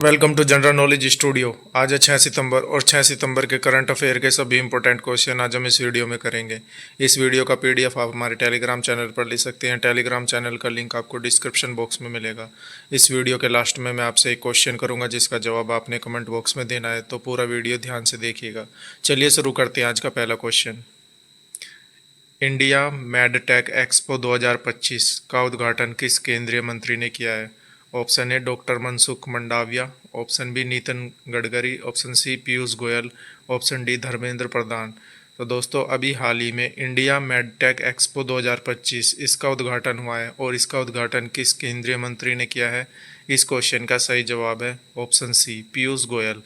Welcome to general knowledge studio. आज है 6 सितंबर और 6 सितंबर के करंट अफेयर के सभी इंपॉर्टेंट क्वेश्चन आज हम इस वीडियो में करेंगे। इस वीडियो का पीडीएफ आप हमारे टेलीग्राम चैनल पर ले सकते हैं। टेलीग्राम चैनल का लिंक आपको डिस्क्रिप्शन बॉक्स में मिलेगा। इस वीडियो के लास्ट में मैं आपसे एक क्वेश्चन करूंगा जिसका जवाब आपने कमेंट बॉक्स में देना है, तो पूरा वीडियो ध्यान से देखिएगा। चलिए शुरू करते हैं आज का पहला क्वेश्चन। इंडिया मैडटेक एक्सपो 2025 का उद्घाटन किस केंद्रीय मंत्री ने किया है? Option A doctor Mansukh Mandaviya, option B Nitin Gadkari, option C Piyush Goyal, option D Dharmendra Pradhan. तो दोस्तों अभी हाल ही में इंडिया मैडटेक एक्सपो 2025 इसका उद्घाटन हुआ है और इसका उद्घाटन किस केंद्रीय मंत्री ने किया है? इस क्वेश्चन का सही जवाब है option C Piyush Goyal.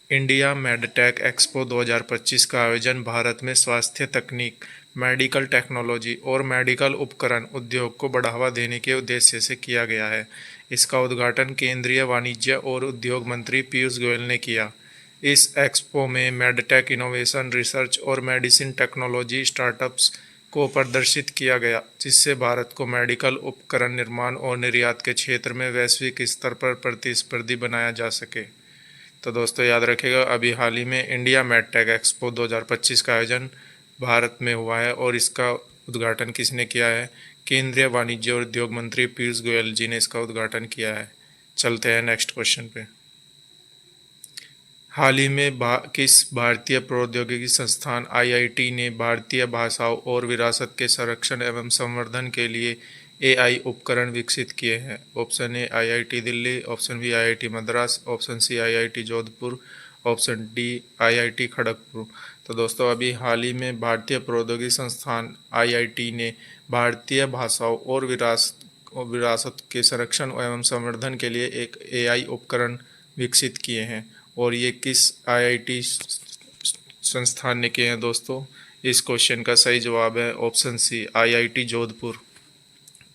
India Medtech Expo 2025 का आयोजन भारत में स्वास्थ्य तकनीक, मेडिकल टेक्नोलॉजी और मेडिकल उपकरण उद्योग को बढ़ावा देने के उद्देश्य से किया गया है। इसका उद्घाटन केंद्रीय वाणिज्य और उद्योग मंत्री पीयूष गोयल ने किया। इस एक्सपो में मेडटेक इनोवेशन, रिसर्च और मेडिसिन टेक्नोलॉजी स्टार्टअप्स को प्रदर्शित किया गया, जिससे भारत को मेडिकल उपकरण निर्माण और निर्यात के क्षेत्र में वैश्विक स्तर पर प्रतिस्पर्धी बनाया जा सके। तो दोस्तों याद रखिएगा, अभी हाल ही में इंडिया मेडटेक एक्सपो 2025 का आयोजन भारत में हुआ है और इसका उद्घाटन किसने किया है? केंद्रीय वाणिज्य और उद्योग मंत्री पीयूष गोयल जी ने इसका उद्घाटन किया है। चलते हैं नेक्स्ट क्वेश्चन पे। हाल ही में किस भारतीय प्रौद्योगिकी संस्थान आईआईटी ने भारतीय भाषाओं और विरासत के संरक्षण एवं संवर्धन के लिए एआई उपकरण विकसित किए हैं? Option A IIT Delhi, option B IIT Madras, option C IIT Jodhpur, option D IIT Kharagpur. तो दोस्तों अभी हाल ही में भारतीय प्रौद्योगिकी संस्थान आईआईटी ने भारतीय भाषाओं और विरासत के संरक्षण एवं संवर्धन के लिए एक एआई उपकरण विकसित किए हैं और ये किस आईआईटी संस्थान ने किए हैं दोस्तों? इस क्वेश्चन का सही जवाब है option C IIT Jodhpur.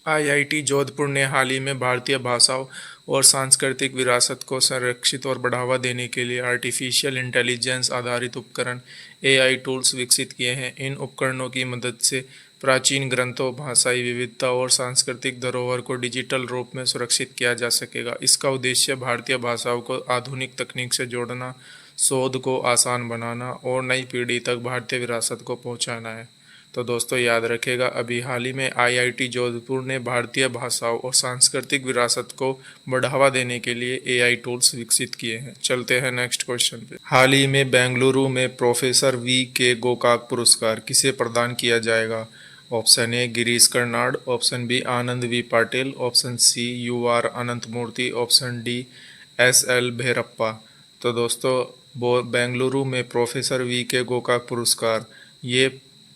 IIT Jodhpur ने हाल ही में भारतीय भाषाओं और सांस्कृतिक विरासत को संरक्षित और बढ़ावा देने के लिए आर्टिफिशियल इंटेलिजेंस आधारित उपकरण एआई टूल्स विकसित किए हैं। इन उपकरणों की मदद से प्राचीन ग्रंथों, भाषाई विविधता और सांस्कृतिक धरोहर को डिजिटल रूप में सुरक्षित किया जा सकेगा। इसका उद्देश्य भारतीय भाषाओं को आधुनिक तकनीक से जोड़ना, शोध को आसान बनाना और नई पीढ़ी तक भारतीय विरासत को पहुंचाना है। तो दोस्तों याद रखिएगा, अभी हाल ही में आईआईटी जोधपुर ने भारतीय भाषाओं और सांस्कृतिक विरासत को बढ़ावा देने के लिए एआई टूल्स विकसित किए हैं। चलते हैं नेक्स्ट क्वेश्चन पे। हाल ही में बेंगलुरु में प्रोफेसर वी के गोकाक पुरस्कार किसे प्रदान किया जाएगा? Option A Girish Karnad, option B Anand V Patil, option C UR Ananth Murthy, option D SL Bhyrappa. तो दोस्तों बेंगलुरु में प्रोफेसर वी के गोकाक पुरस्कार ये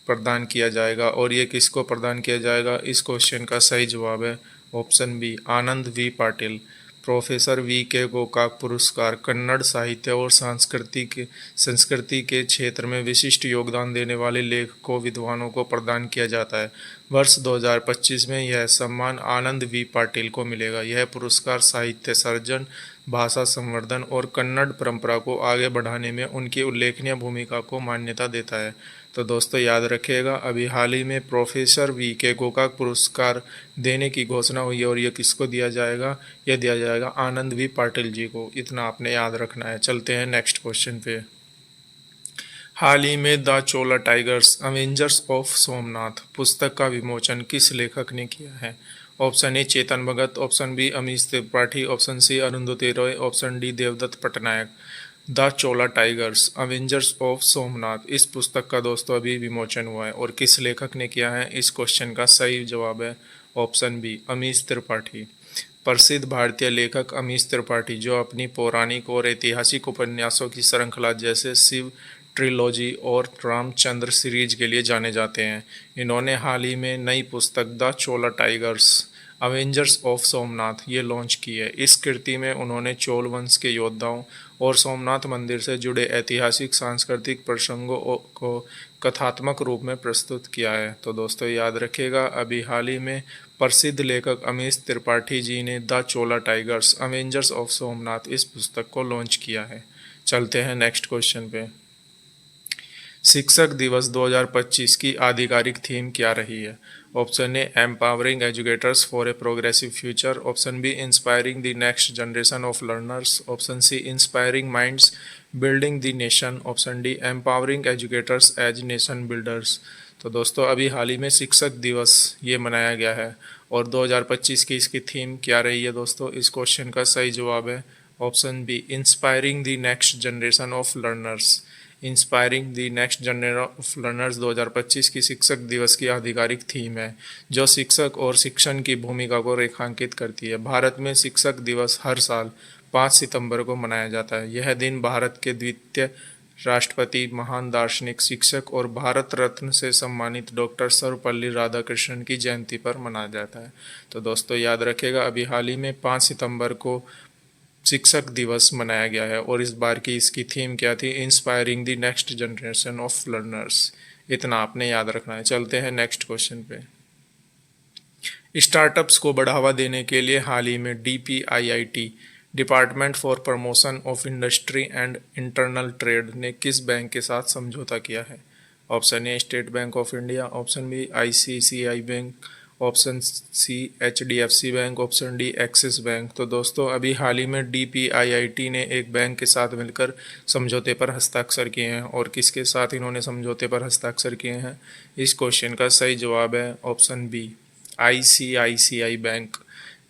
प्रदान किया जाएगा और ये किसको प्रदान किया जाएगा? इस क्वेश्चन का सही जवाब है option B Anand V Patil. Professor V K Gokak पुरस्कार कन्नड़ साहित्य और संस्कृति के क्षेत्र में विशिष्ट योगदान देने वाले लेखकों, विद्वानों को प्रदान किया जाता है। वर्ष 2025 में यह सम्मान आनंद वी पाटिल को मिलेगा। यह पुरस्कार साहित्य सर्जन, भाषा संवर्धन और कन्नड़ परंपरा को आगे बढ़ाने में उनकी उल्लेखनीय भूमिका को मान्यता देता है। तो दोस्तों याद रखिएगा, अभी हाल ही में प्रोफेसर वी के गोकाक पुरस्कार देने की घोषणा हुई है और ये किसको दिया जाएगा? यह दिया जाएगा आनंद वी पाटिल जी को। इतना आपने याद रखना है। चलते हैं नेक्स्ट क्वेश्चन पे। हाल ही में the Chola tigers avengers of Somnath पुस्तक का विमोचन किस लेखक ने किया है? Option A Chetan Bhagat, option B Amish Tripathi, option C Arundhati Roy, option D Devdutt Pattanaik. The Chola tigers avengers of Somnath इस पुस्तक का दोस्तों अभी विमोचन हुआ है और किस लेखक ने किया है? इस क्वेश्चन का सही जवाब है ऑप्शन बी अमीश त्रिपाठी। प्रसिद्ध भारतीय लेखक अमीश त्रिपाठी, जो अपनी पौराणिक और ऐतिहासिक उपन्यासों की श्रृंखला जैसे शिव ट्रिलॉजी और रामचंद्र सीरीज के लिए जाने जाते हैं, इन्होंने हाल ही में नई पुस्तक the Chola tigers avengers of Somnath ये लॉन्च की है। इस कृति में उन्होंने चोल वंश के योद्धाओं और सोमनाथ मंदिर से जुड़े ऐतिहासिक सांस्कृतिक प्रसंगों को कथात्मक रूप में प्रस्तुत किया है। तो दोस्तों याद रखिएगा, अभी हाल ही में प्रसिद्ध लेखक अमीश त्रिपाठी जी ने the Chola tigers avengers of Somnath इस पुस्तक को लॉन्च किया है। चलते हैं नेक्स्ट क्वेश्चन पे। शिक्षक दिवस 2025 की आधिकारिक थीम क्या रही है? Option A empowering educators for a progressive future, option B inspiring the next generation of learners, option C inspiring minds building the nation, option D empowering educators as nation builders. तो दोस्तों अभी हाल ही में शिक्षक दिवस ये मनाया गया है और 2025 की इसकी थीम क्या रही है दोस्तों? इस क्वेश्चन का सही जवाब है option B inspiring the next generation of learners. Inspiring the next generation of learners 2025 की शिक्षक दिवस की आधिकारिक थीम है जो शिक्षक और शिक्षण की भूमिका को रेखांकित करती है। भारत में शिक्षक दिवस हर साल 5 सितंबर को मनाया जाता है। यह दिन भारत के द्वितीय राष्ट्रपति, महान दार्शनिक, शिक्षक और भारत रत्न से सम्मानित डॉक्टर सर्वपल्ली राधाकृष्णन की जयंती पर मनाया जाता है। तो दोस्तों याद रखिएगा अभी हाल ही में 5 सितंबर को शिक्षक दिवस मनाया गया है और इस बार की इसकी थीम क्या थी? Inspiring the next generation of learners. इतना आपने याद रखना है। चलते हैं नेक्स्ट क्वेश्चन पे। स्टार्टअप्स को बढ़ावा देने के लिए हाल ही में DPIIT, department for promotion of industry and internal trade ने किस बैंक के साथ समझौता किया है? Option A state bank of India, option B ICICI bank, option C HDFC bank, option D Axis bank. तो दोस्तों अभी हाल ही में DPIIT ने एक बैंक के साथ मिलकर समझौते पर हस्ताक्षर किए हैं और किसके साथ इन्होंने समझौते पर हस्ताक्षर किए हैं? इस क्वेश्चन का सही जवाब है option B ICICI bank.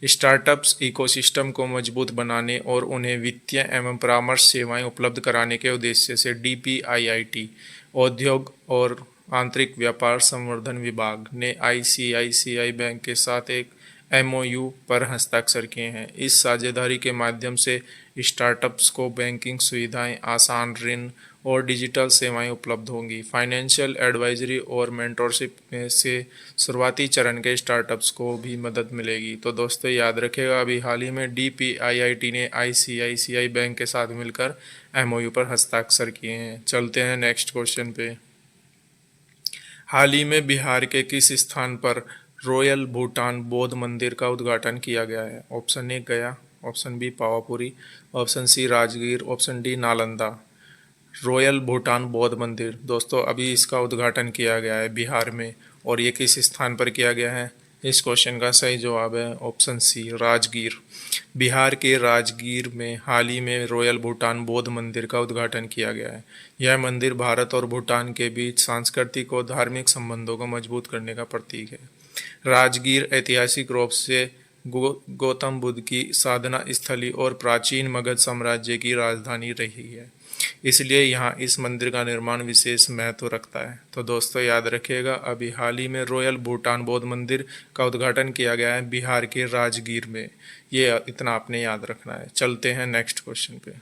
Startups ecosystem को मजबूत बनाने और उन्हें वित्तीय एवं परामर्श सेवाएं उपलब्ध कराने के उद्देश्य से DPIIT उद्योग और आंतरिक व्यापार संवर्धन विभाग ने ICICI बैंक के साथ एक MOU पर हस्ताक्षर किए हैं। इस साझेदारी के माध्यम से स्टार्टअप्स को बैंकिंग सुविधाएं, आसान ऋण और डिजिटल सेवाएं उपलब्ध होंगी। फाइनेंशियल एडवाइजरी और मेंटरशिप में से शुरुआती चरण के स्टार्टअप्स को भी मदद मिलेगी। तो दोस्तों याद रखिएगा अभी हाल ही में DPIIT ने ICICI बैंक के साथ मिलकर MOU पर हस्ताक्षर किए हैं। चलते हैं नेक्स्ट क्वेश्चन पे। हाल ही में बिहार के किस स्थान पर रॉयल भूटान बौद्ध मंदिर का उद्घाटन किया गया है? Option A Gaya, option B Pawapuri, option C Rajgir, option D Nalanda. Royal Bhutan बौद्ध मंदिर दोस्तों अभी इसका उद्घाटन किया गया है बिहार में और ये किस स्थान पर किया गया है? इस क्वेश्चन का सही जवाब है ऑप्शन सी राजगीर। बिहार के राजगीर में हाल ही में रॉयल भूटान बौद्ध मंदिर का उद्घाटन किया गया है। यह मंदिर भारत और भूटान के बीच सांस्कृतिक और धार्मिक संबंधों को मजबूत करने का प्रतीक है। राजगीर ऐतिहासिक रूप से गौतम बुद्ध की साधना स्थली और प्राचीन मगध साम्राज्य की राजधानी रही है, इसलिए यहाँ इस मंदिर का निर्माण विशेष महत्व रखता है। तो दोस्तों याद रखिएगा अभी हाल ही में रॉयल भूटान बौद्ध मंदिर का उद्घाटन किया गया है बिहार के राजगीर में। ये इतना आपने याद रखना है। चलते हैं नेक्स्ट क्वेश्चन पे।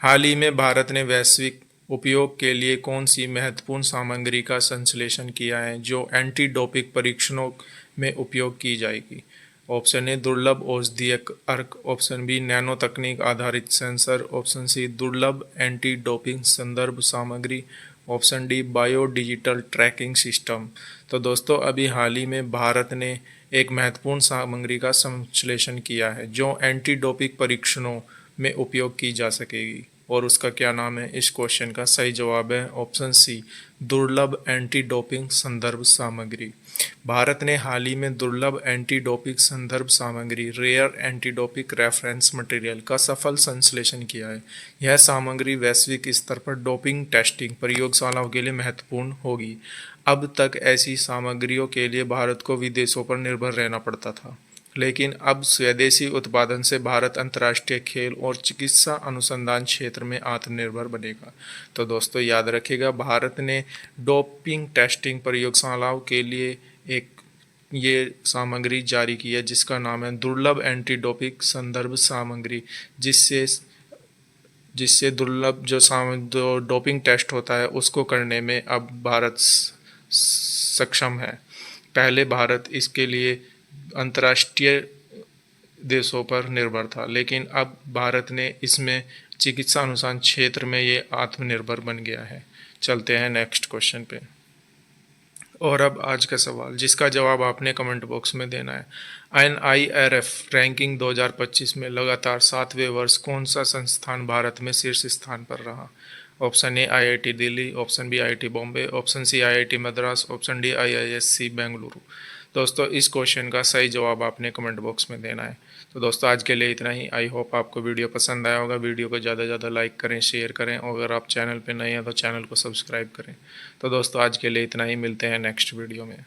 हाल ही में भारत ने वैश्विक उपयोग के लिए कौन सी महत्वपूर्ण सामग्री का संश्लेषण किया है जो एंटी डोपिंग परीक्षणों में उपयोग की जाएगी? ऑप्शन ए दुर्लभ औषधीय अर्क, ऑप्शन बी नैनो तकनीक आधारित सेंसर, ऑप्शन सी दुर्लभ एंटी डोपिंग संदर्भ सामग्री, option D bio digital tracking system. तो दोस्तों अभी हाल ही में भारत ने एक महत्वपूर्ण सामग्री का संश्लेषण किया है जो एंटी डोपिंग परीक्षणों में उपयोग की जा सकेगी और उसका क्या नाम है? इस क्वेश्चन का सही जवाब है ऑप्शन सी दुर्लभ एंटी डोपिंग संदर्भ सामग्री। भारत ने हाल ही में दुर्लभ एंटी डोपिंग संदर्भ सामग्री rare anti doping reference material का सफल संश्लेषण किया है। यह सामग्री वैश्विक स्तर पर डोपिंग टेस्टिंग प्रयोगशालाओं के लिए महत्वपूर्ण होगी। अब तक ऐसी सामग्रियों के लिए भारत को विदेशों पर निर्भर रहना पड़ता था, लेकिन अब स्वदेशी उत्पादन से भारत अंतर्राष्ट्रीय खेल और चिकित्सा अनुसंधान क्षेत्र में आत्मनिर्भर बनेगा। तो दोस्तों याद रखिएगा भारत ने डोपिंग टेस्टिंग प्रयोगशालाओं के लिए एक ये सामग्री जारी की है जिसका नाम है दुर्लभ एंटी डोपिंग संदर्भ सामग्री, जिससे जिससे दुर्लभ जो डोपिंग टेस्ट होता है उसको करने में अब भारत सक्षम है। पहले भारत इसके लिए अंतर्राष्ट्रीय देशों पर निर्भर था, लेकिन अब भारत ने इसमें चिकित्सा अनुसंधान क्षेत्र में ये आत्मनिर्भर बन गया है। चलते हैं नेक्स्ट क्वेश्चन पे। और अब आज का सवाल जिसका जवाब आपने कमेंट बॉक्स में देना है। NIRF रैंकिंग 2025 में लगातार 7वें वर्ष कौन सा संस्थान भारत में शीर्ष स्थान पर रहा? Option A IIT Delhi, option B IIT Bombay, option C IIT Madras, option D IISc Bengaluru. दोस्तों इस क्वेश्चन का सही जवाब आपने कमेंट बॉक्स में देना है। तो दोस्तों आज के लिए इतना ही। आई होप आपको वीडियो पसंद आया होगा। वीडियो को ज़्यादा से ज़्यादा लाइक करें, शेयर करें, और अगर आप चैनल पर नए हैं तो चैनल को सब्सक्राइब करें। तो दोस्तों आज के लिए इतना ही, मिलते हैं नेक्स्ट वीडियो में।